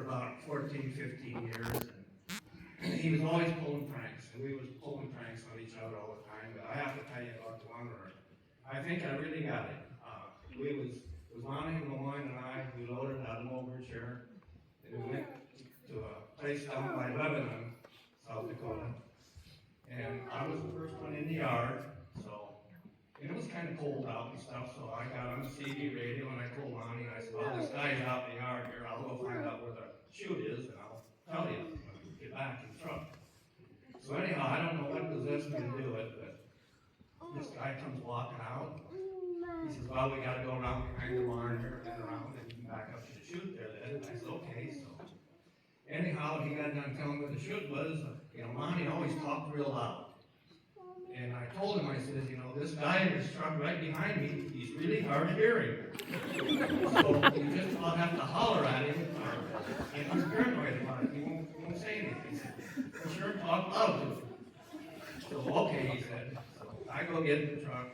about 14, 15 years, and he was always pulling pranks, and we was pulling pranks on each other all the time, but I have to tell you about the one where I think I really got it. Was Lonnie and Lemoyne and I, we loaded out of an overture, and we went to a place down by Lebanon, South Dakota, and I was the first one in the yard, so, and it was kind of cold out and stuff, so I got on the CB radio and I told Lonnie, I said, well, this guy's out in the yard here, I'll go find out where the chute is, and I'll tell you when we get back in the truck. So anyhow, I don't know what possessed me to do it, but this guy comes walking out. He says, well, we gotta go around behind the barn here and around and back up to the chute there then. And I said, okay, so. Anyhow, he got done telling me where the chute was. Lonnie always talked real loud. And I told him, I said, this guy in this truck right behind me, he's really hard of hearing. So you just about have to holler at him, and he's paranoid about it. He won't say anything. For sure, talk loud to him. So, okay, he said. So I go get in the truck.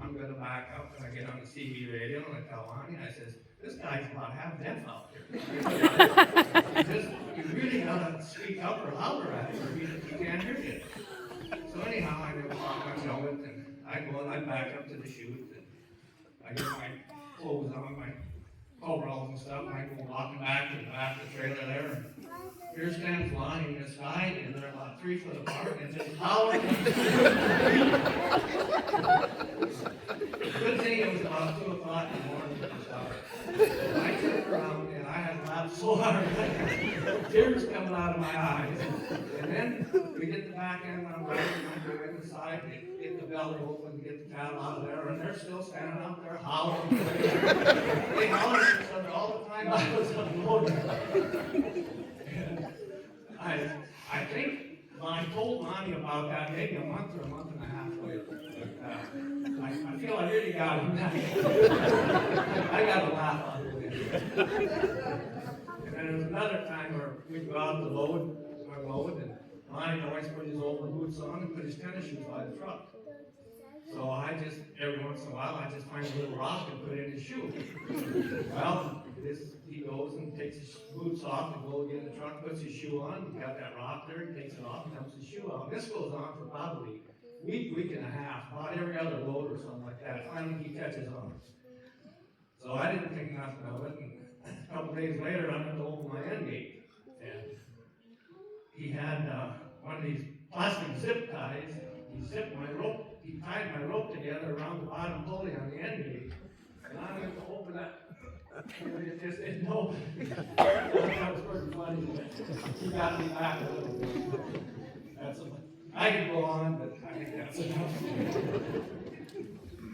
I'm going to back up, and I get on the CB radio, and I tell Lonnie, I says, this guy's about half deaf out here. You really got to speak up or louder at him, or he can't hear you. So anyhow, I never thought much of it, and I go and I back up to the chute, and I get my clothes on, my overalls and stuff, and I go walking back to the back of the trailer there, and here stands Lonnie and this guy, and they're about 3 foot apart, and just howling. Good thing it was about 2 o'clock in the morning or something. So I turned around, and I had laughed so hard, tears coming out of my eyes. And then we get the back end, and I'm riding, I go inside, and get the belly open, get the cattle out of there, and they're still standing out there hollering. They hollered at each other all the time I was unloading. I think when I told Lonnie about that, maybe a month or a month and a half later, I feel I really got him. I got a laugh out of it. And then there was another time where we'd go out to load, and Lonnie always put his old boots on and put his tennis shoes by the truck. So I just, every once in a while, I just find a little rock and put it in his shoe. Well, he goes and takes his boots off and goes in the truck, puts his shoe on, he got that rock there, he takes it off and dumps his shoe out. This goes on for probably a week and a half, about every other load or something like that. Finally, he catches on. So I didn't think nothing of it, and a couple days later, I went to open my end gate, and he had one of these plastic zip ties. He zipped my rope. He tied my rope together around the bottom pulley on the end gate, and I went to open that. And it just didn't open. That was pretty funny. He got me back a little bit. I could go on, but